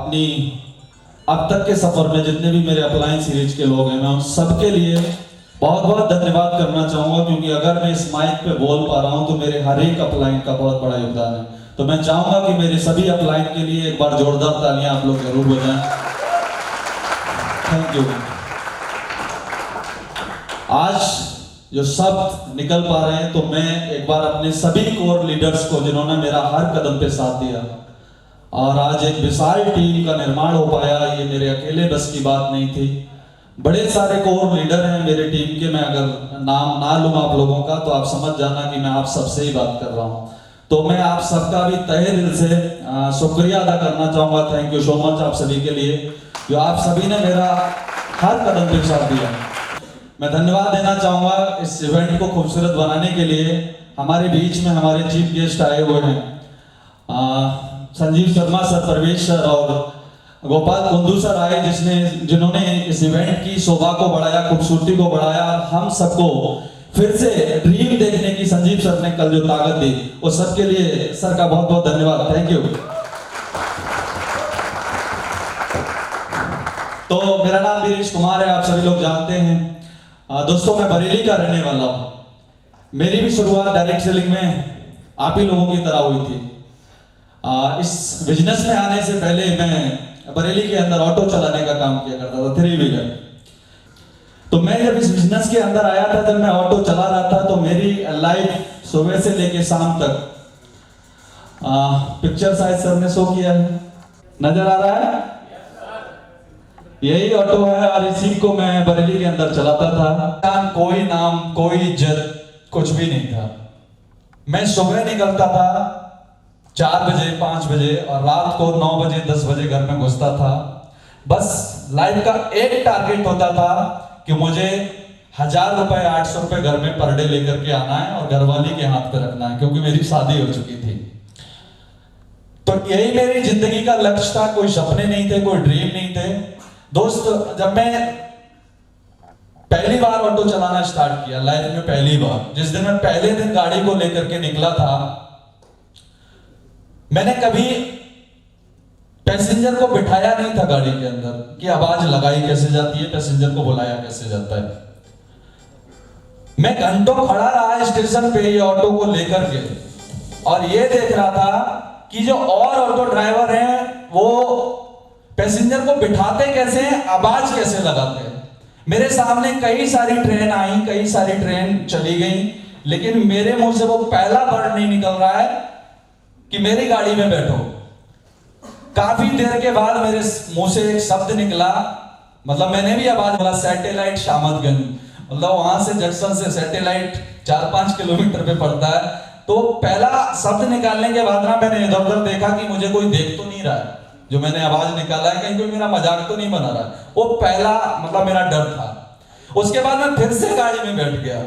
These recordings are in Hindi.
अपनी अब तक के सफर में जितने भी मेरे अपलाइन सीरीज के लोग हैं, मैं उन सबके लिए बहुत बहुत धन्यवाद करना चाहूंगा, क्योंकि अगर मैं इस माइक पे बोल पा रहा हूं तो मेरे हर एक अपलाइन का बहुत बड़ा योगदान है। तो मैं चाहूंगा कि मेरे सभी अपलाइन के लिए एक बार जोरदार तालियां आप लोग जरूर बजाएं। Thank you. आज जो शब्द निकल पा रहे हैं, तो मैं एक बार अपने सभी कोर लीडर्स को, जिन्होंने मेरा हर कदम पे साथ दिया और आज एक विशाल टीम का निर्माण हो पाया, ये मेरे अकेले बस की बात नहीं थी। बड़े सारे कोर लीडर हैं मेरे टीम के, मैं अगर नाम ना लूँ आप लोगों का तो आप समझ जाना कि मैं आप सबसे ही बात कर रहा हूँ। तो मैं आप सबका भी तहे दिल से शुक्रिया अदा करना चाहूँगा। थैंक यू सो मच आप सभी के लिए, जो आप सभी ने मेरा हर कदम पे साथ दिया। मैं धन्यवाद देना चाहूँगा इस इवेंट को खूबसूरत बनाने के लिए। हमारे बीच में हमारे चीफ गेस्ट आए हुए हैं, संजीव शर्मा सर, परवेश सर और गोपाल कुंदू सर आए, जिन्होंने इस इवेंट की शोभा को बढ़ाया, खूबसूरती को बढ़ाया। हम सबको फिर से ड्रीम देखने की संजीव सर ने कल जो ताकत दी, वो सबके लिए सर का बहुत बहुत धन्यवाद। Thank you. तो मेरा नाम वीरेश कुमार है, आप सभी लोग जानते हैं। दोस्तों, मैं बरेली का रहने वाला हूँ। मेरी भी शुरुआत डायरेक्ट सेलिंग में आप ही लोगों की तरह हुई थी। इस बिजनेस में आने से पहले मैं बरेली के अंदर ऑटो चलाने का काम किया करता था, 3 व्हीलर। तो मैं जब इस बिजनेस के अंदर आया था, जब मैं ऑटो चला रहा था, तो मेरी लाइफ सुबह से लेके शाम तक, पिक्चर शायद सर ने शो किया है, नजर आ रहा है, यही ऑटो है और इसी को मैं बरेली के अंदर चलाता था। कोई नाम, कोई इज्जत, कुछ भी नहीं था। मैं सुबह निकलता था 4 बजे, 5 बजे और रात को 9 बजे, 10 बजे घर में घुसता था। बस लाइफ का एक टारगेट होता था कि मुझे 1000 रुपए, 800 रुपए घर में पर डे लेकर के आना है और घरवाली के हाथ पे रखना है, क्योंकि मेरी शादी हो चुकी थी। तो यही मेरी जिंदगी का लक्ष्य था, कोई सपने नहीं थे, कोई ड्रीम नहीं थे। दोस्त, जब मैं पहली बार ऑटो चलाना स्टार्ट किया लाइफ में, पहली बार, जिस दिन मैं पहले दिन गाड़ी को लेकर के निकला था, मैंने कभी पैसेंजर को बिठाया नहीं था गाड़ी के अंदर कि आवाज लगाई कैसे जाती है, पैसेंजर को बुलाया कैसे जाता है। मैं घंटों खड़ा रहा स्टेशन पे ये ऑटो को लेकर के, और ये देख रहा था कि जो और ऑटो ड्राइवर हैं वो पैसेंजर को बिठाते कैसे हैं, आवाज कैसे लगाते हैं। मेरे सामने कई सारी ट्रेन आई, कई सारी ट्रेन चली गई, लेकिन मेरे मुंह से वो पहला वर्ड नहीं निकल रहा है कि मेरी गाड़ी में बैठो। काफी देर के बाद मेरे मुंह से एक शब्द निकला, मतलब मैंने भी आवाज बोला, सैटेलाइट शामतगंज। मतलब वहां से जंक्शन से सैटेलाइट 4-5 किलोमीटर पे पड़ता है। तो पहला शब्द निकालने के बाद ना मैंने इधर उधर देखा कि मुझे कोई देख तो नहीं रहा है, जो मैंने आवाज निकाला है, कहीं कोई मेरा मजाक तो नहीं बना रहा है। वो पहला मतलब मेरा डर था। उसके बाद मैं फिर से गाड़ी में बैठ गया,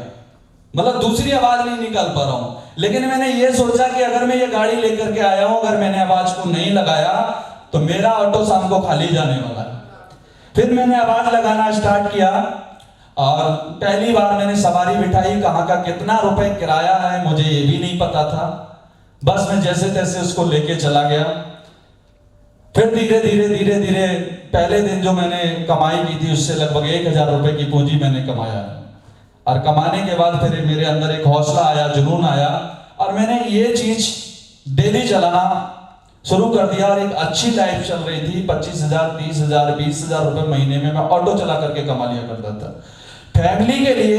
मतलब दूसरी आवाज नहीं निकाल पा रहा हूं। लेकिन मैंने ये सोचा कि अगर मैं ये गाड़ी लेकर के आया हूं, अगर मैंने आवाज को नहीं लगाया तो मेरा ऑटो शाम को खाली जाने वाला है। फिर मैंने आवाज लगाना स्टार्ट किया और पहली बार मैंने सवारी बिठाई। कहां का कितना रुपए किराया है मुझे ये भी नहीं पता था। बस मैं जैसे तैसे उसको लेके चला गया। फिर धीरे धीरे धीरे धीरे पहले दिन जो मैंने कमाई की थी उससे लगभग 1000 रुपए की पूंजी मैंने कमाया, और कमाने के बाद फिर मेरे अंदर एक हौसला आया, जुनून आया, और मैंने ये चीज डेली चलाना शुरू कर दिया। और एक अच्छी लाइफ चल रही थी। 25,000, 30,000, 20,000 रुपए महीने में मैं ऑटो चला करके कमा लिया करता था। फैमिली के लिए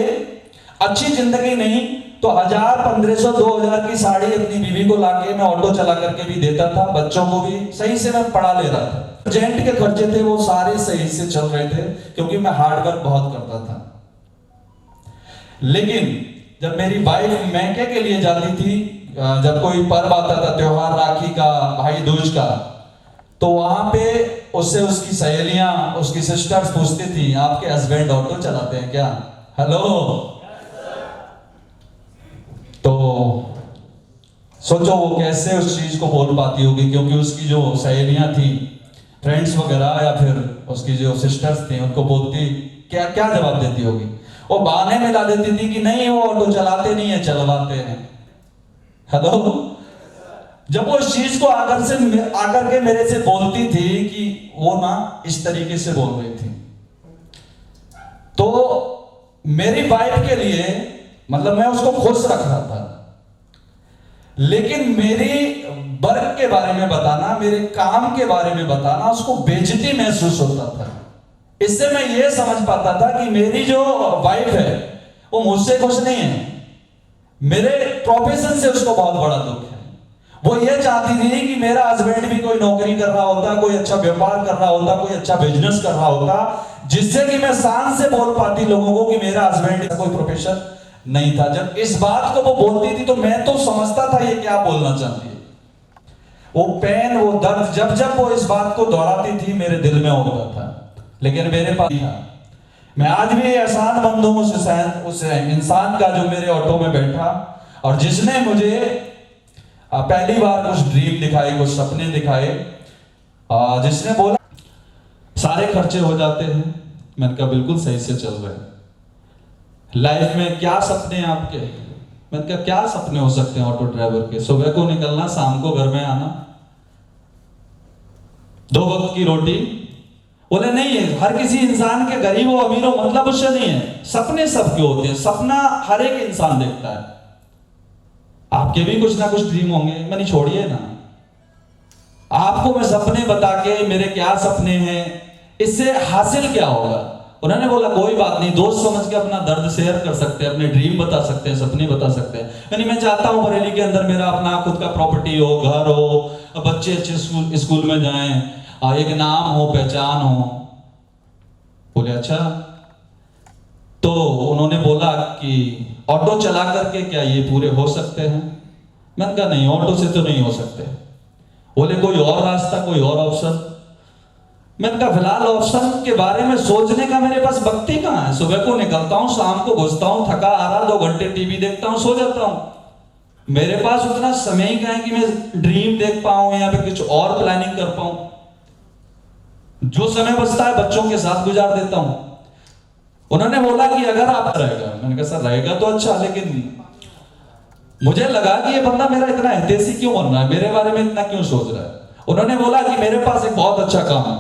अच्छी जिंदगी नहीं तो 1000, 1500, 2000 की साड़ी अपनी बीवी को लाके मैं ऑटो चला करके भी देता था। बच्चों को भी सही से मैं पढ़ा ले रहा था। जेंट के खर्चे थे वो सारे सही से चल रहे थे, क्योंकि मैं हार्डवर्क बहुत करता था। लेकिन जब मेरी वाइफ मैके के लिए जाती थी, जब कोई पर्व आता था, त्योहार, राखी का, भाई दूज का, तो वहां पे उससे उसकी सहेलियां, उसकी सिस्टर्स पूछती थी, आपके हस्बैंड ऑटो चलाते हैं क्या? हेलो। तो सोचो वो कैसे उस चीज को बोल पाती होगी, क्योंकि उसकी जो सहेलियां थी, फ्रेंड्स वगैरह, या फिर उसकी जो सिस्टर्स थी, उनको बोलती क्या क्या जवाब देती होगी? वो बहाने में ला देती थी कि नहीं वो ऑटो चलाते नहीं है, चलवाते हैं। हेलो। जब वो इस चीज को आकर के मेरे से बोलती थी कि वो ना इस तरीके से बोल रही थी, तो मेरी वाइफ के लिए मतलब मैं उसको खुश रख रहा था, लेकिन मेरी वर्क के बारे में बताना, मेरे काम के बारे में बताना उसको बेइज्जती महसूस होता था। इससे मैं ये समझ पाता था कि मेरी जो वाइफ है वो मुझसे खुश नहीं है, मेरे प्रोफेशन से उसको बहुत बड़ा दुख है। वो ये चाहती थी कि मेरा हस्बैंड भी कोई नौकरी कर रहा होता, कोई अच्छा व्यापार कर रहा होता, कोई अच्छा बिजनेस कर रहा होता, जिससे कि मैं शान से बोल पाती लोगों को कि मेरा हस्बैंड का कोई प्रोफेशन नहीं था। जब इस बात को वो बोलती थी तो मैं तो समझता था ये क्या बोलना चाहती है। वो पेन, वो दर्द जब जब वो इस बात को दोहराती थी मेरे दिल में होता था, लेकिन मेरे पास था। मैं आज भी एहसानमंद हूं उस इंसान का जो मेरे ऑटो में बैठा और जिसने मुझे पहली बार कुछ ड्रीम दिखाई, कुछ सपने दिखाए, जिसने बोला सारे खर्चे हो जाते हैं। मैंने कहा बिल्कुल सही से चल रहे हैं। लाइफ में क्या सपने हैं आपके? मैंने कहा क्या सपने हो सकते हैं ऑटो ड्राइवर के? सुबह को निकलना, शाम को घर में आना, 2 वक्त की रोटी। बोले नहीं है, हर किसी इंसान के गरीब हो अमीर हो मतलब उससे नहीं है, सपने सबके होते हैं, सपना हर एक इंसान देखता है। आपके भी कुछ ना कुछ ड्रीम होंगे, मैंने छोड़िए ना। आपको मैं सपने बता के मेरे क्या सपने हैं इससे हासिल क्या होगा? उन्होंने बोला कोई बात नहीं, दोस्त समझ के अपना दर्द शेयर कर सकते हैं, अपने ड्रीम बता सकते हैं, सपने बता सकते हैं। यानी मैं चाहता हूं बरेली के अंदर मेरा अपना खुद का प्रॉपर्टी हो, घर हो, बच्चे अच्छे स्कूल में जाएं, एक नाम हो, पहचान हो। बोले अच्छा। तो उन्होंने बोला कि ऑटो चला करके क्या ये पूरे हो सकते हैं? मैंने कहा नहीं, ऑटो से तो नहीं हो सकते। बोले कोई और रास्ता, कोई और ऑप्शन? मैंने कहा फिलहाल ऑप्शन के बारे में सोचने का मेरे पास वक्त ही कहां है। सुबह को निकलता हूं, शाम को घुसता हूं, थका आ रहा, 2 घंटे टीवी देखता हूं, सो जाता हूं। मेरे पास उतना समय ही कहां है कि मैं ड्रीम देख पाऊं या फिर कुछ और प्लानिंग कर पाऊं। जो समय बचता है बच्चों के साथ गुजार देता हूं। उन्होंने बोला कि अगर आप रहेगा, मैंने कहा सर रहेगा तो अच्छा, लेकिन मुझे लगा कि ये बंदा मेरा इतना हितैषी क्यों बन रहा है, मेरे बारे में इतना क्यों सोच रहा है। उन्होंने बोला कि मेरे पास एक बहुत अच्छा काम है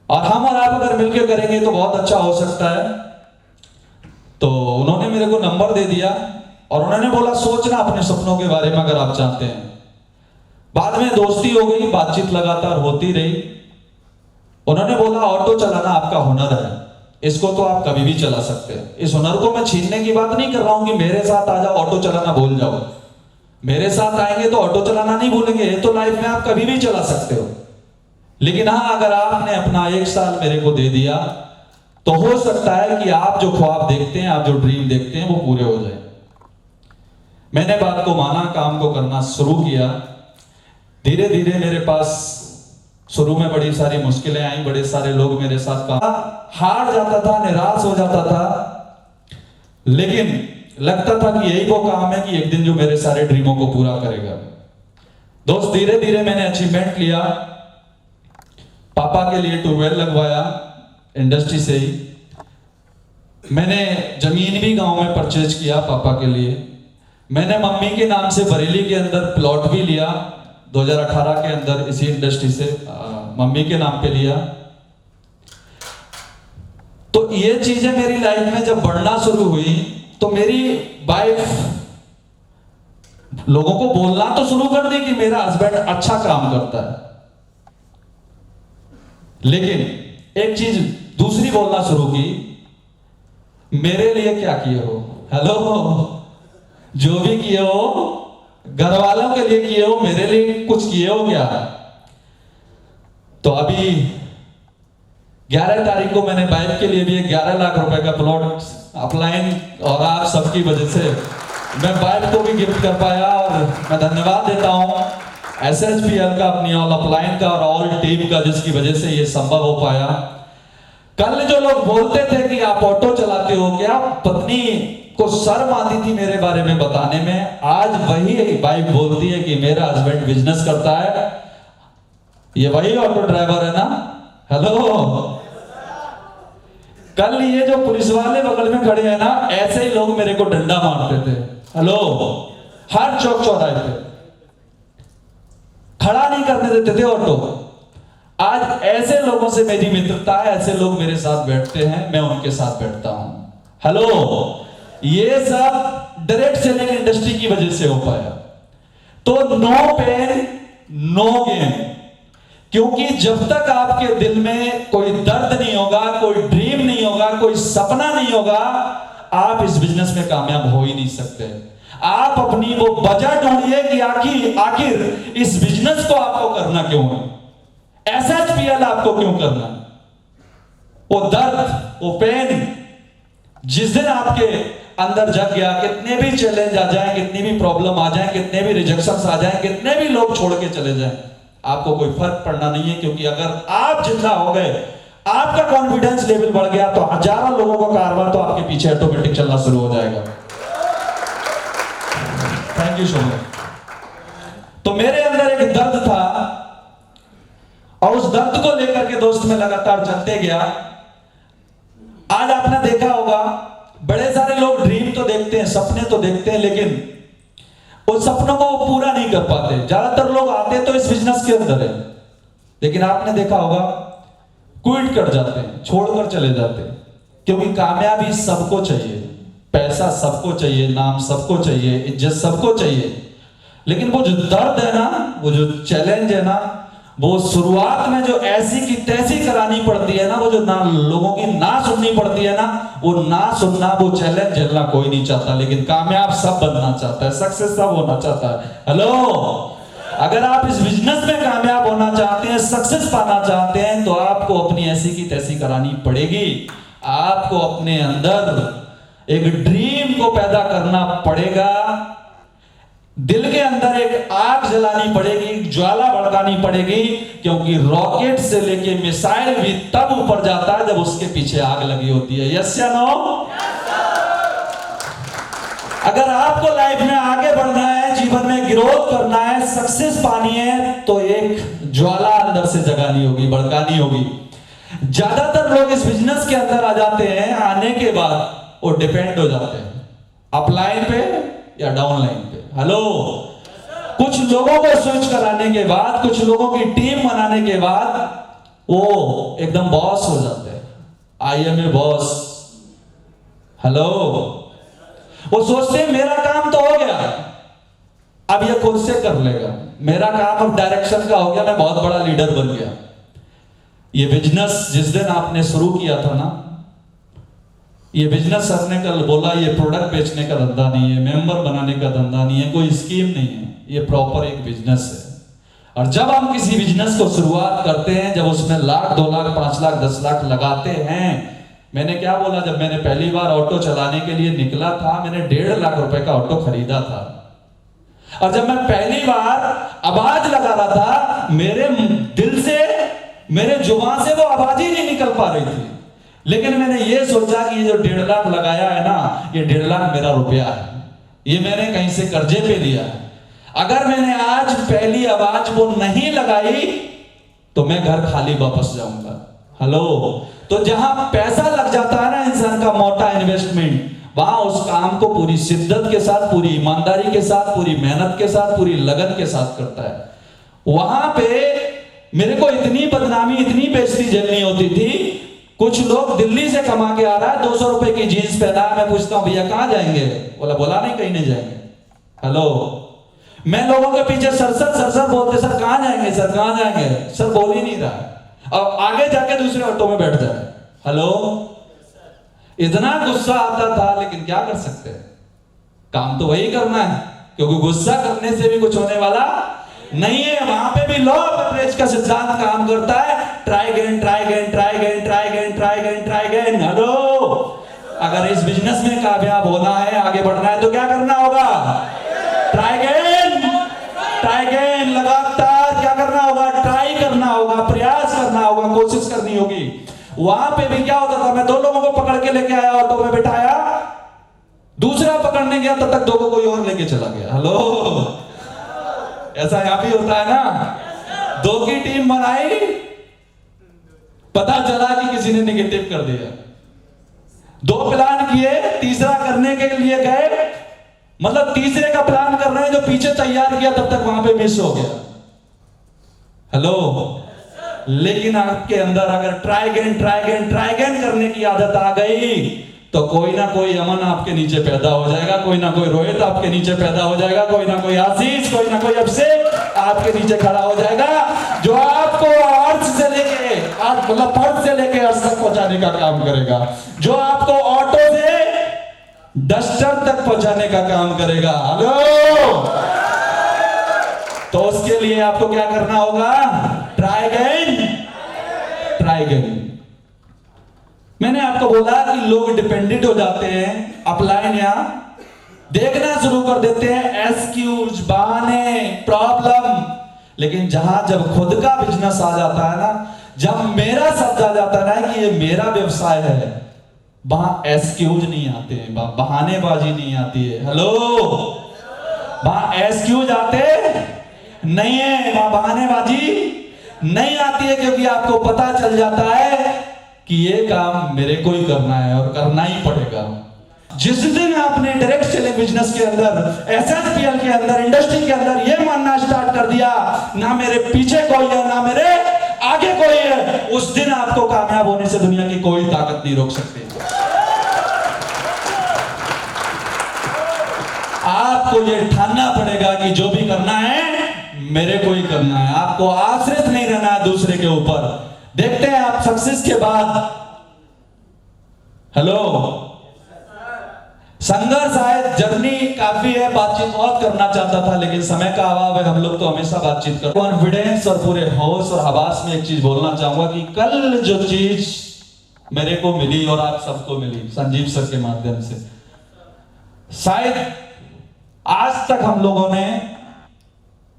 और हम और आप अगर मिलकर करेंगे तो बहुत अच्छा हो सकता है। तो उन्होंने मेरे को नंबर दे दिया और उन्होंने बोला सोचना अपने सपनों के बारे में अगर आप चाहते हैं। बाद में दोस्ती हो गई, बातचीत लगातार होती रही। उन्होंने बोला ऑटो चलाना आपका हुनर है, इसको तो आप कभी भी चला सकते हैं। इस हुनर को मैं छीनने की बात नहीं कर रहा हूं कि मेरे साथ आ जाओ ऑटो चलाना भूल जाओ। मेरे साथ आएंगे तो ऑटो चलाना नहीं भूलेंगे, ये तो लाइफ में आप कभी भी चला सकते हो। लेकिन हाँ, अगर आपने अपना 1 साल मेरे को दे दिया तो हो सकता है कि आप जो ख्वाब देखते हैं, आप जो ड्रीम देखते हैं वो पूरे हो जाए। मैंने बात को माना, काम को करना शुरू किया। धीरे धीरे मेरे पास शुरू में बड़ी सारी मुश्किलें आई, बड़े सारे लोग मेरे साथ काम, हार जाता था, निराश हो जाता था, लेकिन लगता था कि यही वो काम है कि एक दिन जो मेरे सारे ड्रीमों को पूरा करेगा। दोस्त धीरे धीरे मैंने अचीवमेंट लिया। पापा के लिए ट्यूबवेल लगवाया इंडस्ट्री से ही। मैंने जमीन भी गांव में परचेज किया पापा के लिए। मैंने मम्मी के नाम से बरेली के अंदर प्लॉट भी लिया 2018 के अंदर, इसी इंडस्ट्री से मम्मी के नाम पे लिया। तो ये चीजें मेरी लाइफ में जब बढ़ना शुरू हुई तो मेरी वाइफ लोगों को बोलना तो शुरू कर दी कि मेरा हस्बैंड अच्छा काम करता है, लेकिन एक चीज दूसरी बोलना शुरू की, मेरे लिए क्या किए हो? हेलो, जो भी किए हो घर वालों के लिए किए हो, मेरे लिए कुछ किए हो क्या? तो अभी 11 तारीख को मैंने वाइफ के लिए भी 11 लाख रुपए का प्लॉट अपलाइन, और आप सबकी वजह से मैं वाइफ को भी गिफ्ट कर पाया। और मैं धन्यवाद देता हूं SHPL का, अपनी ऑल अपलाइन का और ऑल टीम का, जिसकी वजह से ये संभव हो पाया। कल जो लोग बोलते थे कि आप ऑटो चलाते हो, क्या पत्नी को शर्म आती थी मेरे बारे में बताने में, आज वही वाइफ बोलती है कि मेरा हस्बैंड बिजनेस करता है। ये वही ऑटो ड्राइवर है ना? हेलो, कल ये जो पुलिस वाले बगल में खड़े हैं ना, ऐसे ही लोग मेरे को डंडा मारते थे। हेलो, हर चौक चौराहे पे खड़ा नहीं करने देते थे ऑटो। आज ऐसे लोगों से मेरी मित्रता है, ऐसे लोग मेरे साथ बैठते हैं, मैं उनके साथ बैठता हूं। हेलो, ये सब डायरेक्ट सेलिंग इंडस्ट्री की वजह से हो पाया। तो नो पेन नो गेन, क्योंकि जब तक आपके दिल में कोई दर्द नहीं होगा, कोई ड्रीम नहीं होगा, कोई सपना नहीं होगा, आप इस बिजनेस में कामयाब हो ही नहीं सकते। आप अपनी वो वजह ढूंढिए कि आखिर इस बिजनेस को आपको करना क्यों है, एसएचपीएल आपको क्यों करना है। वो दर्द, वो पेन जिस दिन आपके अंदर जग गया, कितने भी चैलेंज आ जाएं, कितनी भी प्रॉब्लम आ जाएं, कितने भी रिजेक्शंस आ जाएं, कितने भी लोग छोड़ के चले जाएं, आपको कोई फर्क पड़ना नहीं है। क्योंकि अगर आप जिंदा हो गए, आपका कॉन्फिडेंस लेवल बढ़ गया, तो हजारों लोगों का कारवां तो आपके पीछे ऑटोमेटिक चलना शुरू हो जाएगा। Thank you so much. तो मेरे अंदर एक दर्द था और उस दर्द को लेकर के दोस्त में लगातार चलते गया। आज आपने देखा होगा, बड़े सारे लोग ड्रीम तो देखते हैं, सपने तो देखते हैं, लेकिन उन सपनों को वो पूरा नहीं कर पाते। ज्यादातर लोग आते तो इस बिजनेस के अंदर है, लेकिन आपने देखा होगा क्विट कर जाते हैं, छोड़कर चले जाते हैं। क्योंकि कामयाबी सबको चाहिए, पैसा सबको चाहिए, नाम सबको चाहिए, इज्जत सबको चाहिए, लेकिन वो जो दर्द है ना, वो जो चैलेंज है ना, वो शुरुआत में जो ऐसी की तैसी करानी पड़ती है ना, वो जो ना लोगों की ना सुननी पड़ती है ना, वो ना सुनना, वो चैलेंज झेलना कोई नहीं चाहता, लेकिन कामयाब सब बनना चाहता है, सक्सेस सब होना चाहता है। हेलो, अगर आप इस बिजनेस में कामयाब होना चाहते हैं, सक्सेस पाना चाहते हैं, तो आपको अपनी ऐसी की तैसी करानी पड़ेगी। आपको अपने अंदर एक ड्रीम को पैदा करना पड़ेगा, दिल के अंदर एक आग जलानी पड़ेगी, ज्वाला भड़कानी पड़ेगी। क्योंकि रॉकेट से लेके मिसाइल भी तब ऊपर जाता है जब उसके पीछे आग लगी होती है। यस या नो? अगर आपको लाइफ में आगे बढ़ना है, जीवन में ग्रोथ करना है, सक्सेस पानी है, तो एक ज्वाला अंदर से जगानी होगी, भड़कानी होगी। ज्यादातर लोग इस बिजनेस के अंदर आ जाते हैं, आने के बाद वो डिपेंड हो जाते हैं अपलाइन पे या डाउनलाइन पे। हेलो, कुछ लोगों को स्विच कराने के बाद, कुछ लोगों की टीम बनाने के बाद वो एकदम बॉस हो जाते हैं। I am a boss. Hello, वो सोचते हैं मेरा काम तो हो गया, अब ये खुद से कर लेगा, मेरा काम अब डायरेक्शन का हो गया, मैं बहुत बड़ा लीडर बन गया। ये बिजनेस जिस दिन आपने शुरू किया था ना, ये बिजनेस हमने कल बोला, ये प्रोडक्ट बेचने का धंधा नहीं है, मेंबर बनाने का धंधा नहीं है, कोई स्कीम नहीं है, ये प्रॉपर एक बिजनेस है। और जब हम किसी बिजनेस को शुरुआत करते हैं, जब उसमें लाख, 2 लाख, 5 लाख, 10 लाख लगाते हैं, मैंने क्या बोला, जब मैंने पहली बार ऑटो चलाने के लिए निकला था, मैंने 1.5 लाख रुपए का ऑटो खरीदा था। और जब मैं पहली बार आवाज लगा रहा था, मेरे दिल से, मेरे जुबान से वो आवाज ही नहीं निकल पा रही थी। लेकिन मैंने ये सोचा कि ये जो 1.5 लाख लगाया है ना, ये 1.5 लाख मेरा रुपया है, ये मैंने कहीं से कर्जे पे लिया है। अगर मैंने आज पहली आवाज वो नहीं लगाई तो मैं घर खाली वापस जाऊंगा। हेलो, तो जहां पैसा लग जाता है ना इंसान का, मोटा इन्वेस्टमेंट, वहां उस काम को पूरी शिद्दत के साथ, पूरी ईमानदारी के साथ, पूरी मेहनत के साथ, पूरी लगन के साथ करता है। वहां पे मेरे को इतनी बदनामी, इतनी बेइज्जती झेलनी होती थी। कुछ लोग दिल्ली से कमा के आ रहा है, 200 रुपए की जीन्स पहना है, मैं पूछता हूं भैया कहां जाएंगे, बोला नहीं कहीं नहीं जाएंगे। हेलो, मैं लोगों के पीछे सर बोलते, सर कहां जाएंगे, सर कहां जाएंगे, सर बोल ही नहीं रहा, और आगे जाके दूसरे ऑटो में बैठ जाए। हेलो, इतना गुस्सा आता था, लेकिन क्या कर सकते हैं, काम तो वही करना है, क्योंकि गुस्सा करने से भी कुछ होने वाला नहीं है। वहां पे भी लॉ ऑफ एवरेज का सिद्धांत काम करता है, try again, try again, try again, try again, try again, try again. Hello, अगर इस बिजनेस में कामयाब होना है, आगे बढ़ना है, तो क्या करना होगा, ट्राई अगेन, ट्राई अगेन, लगातार क्या करना होगा, ट्राई करना होगा, प्रयास करना होगा, कोशिश करनी होगी। वहां पे भी क्या होता था, मैं 2 लोगों को पकड़ के लेके आया, ऑटो में बिठाया, दूसरा पकड़ने गया, तब तक 2 को कोई और लेके चला गया। हेलो, ऐसा यहां भी होता है ना, 2 की टीम बनाई, पता चला कि किसी ने नेगेटिव कर दिया, 2 प्लान किए, तीसरा करने के लिए गए, मतलब तीसरे का प्लान कर रहे हैं, जो पीछे तैयार किया तब तक वहां पे मिस हो गया। हेलो, लेकिन आपके अंदर अगर ट्राई अगेन करने की आदत आ गई तो कोई ना कोई अमन आपके नीचे पैदा हो जाएगा, कोई ना कोई रोहित आपके नीचे पैदा हो जाएगा, कोई ना कोई आशीष, कोई ना कोई अभिषेक आपके नीचे खड़ा हो जाएगा, जो आपको अर्थ से लेके मतलब अर्थ से लेके अर्थ तक पहुंचाने का काम करेगा, जो आपको ऑटो से डस्टर तक पहुंचाने का काम करेगा। हेलो, तो उसके लिए आपको क्या करना होगा? Try again. मैंने आपको बोला कि लोग डिपेंडेंट हो जाते हैं, अपलाइन या देखना शुरू कर देते हैं एक्सक्यूज, बहाने, प्रॉब्लम, लेकिन जब खुद का बिजनेस आ जाता है ना, जब मेरा शब्द आ जाता है ना कि ये मेरा व्यवसाय है, वहां एक्सक्यूज नहीं आते हैं, बहानेबाजी नहीं आती है। हेलो, वहां एक्सक्यूज आते नहीं है, वहां बहानेबाजी नहीं आती है, क्योंकि आपको पता चल जाता है कि ये काम मेरे को ही करना है और करना ही पड़ेगा। जिस दिन आपने डायरेक्ट सेलिंग बिजनेस के अंदर, एसएसपीएल के अंदर, इंडस्ट्री के अंदर ये मानना स्टार्ट कर दिया ना मेरे पीछे कोई है ना मेरे आगे कोई है, उस दिन आपको कामयाब होने से दुनिया की कोई ताकत नहीं रोक सकती। आपको ये ठानना पड़ेगा कि जो भी करना है मेरे को ही करना है, आपको आश्रित नहीं रहना है दूसरे के ऊपर। देखते हैं आप सक्सेस के बाद, हेलो, संघर्ष आए, जर्नी काफी है, बातचीत बहुत करना चाहता था लेकिन समय का अभाव है, हम लोग तो हमेशा बातचीत करते हैं। कॉन्फिडेंस और पूरे होश और हवास में एक चीज बोलना चाहूंगा कि कल जो चीज मेरे को मिली और आप सबको मिली संजीव सर के माध्यम से, शायद आज तक हम लोगों ने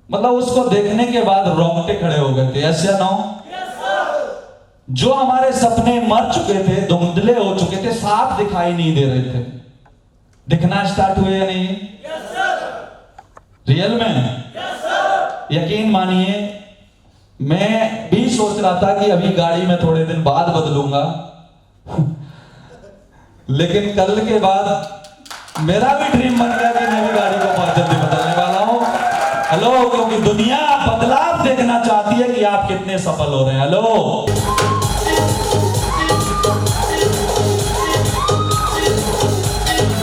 मतलब उसको देखने के बाद रोंगटे खड़े हो गए थे, ऐसा ना हो? जो हमारे सपने मर चुके थे, धुंधले हो चुके थे, साफ दिखाई नहीं दे रहे थे, दिखना स्टार्ट हुए या नहीं? रियल में यकीन मानिए, मैं भी सोच रहा था कि अभी गाड़ी में थोड़े दिन बाद बदलूंगा लेकिन कल के बाद मेरा भी ड्रीम बन गया कि मैं भी गाड़ी को बहुत जल्दी बदलने वाला हूं। हेलो, क्योंकि दुनिया बदलाव देखना चाहती है कि आप कितने सफल हो रहे हैं। हेलो,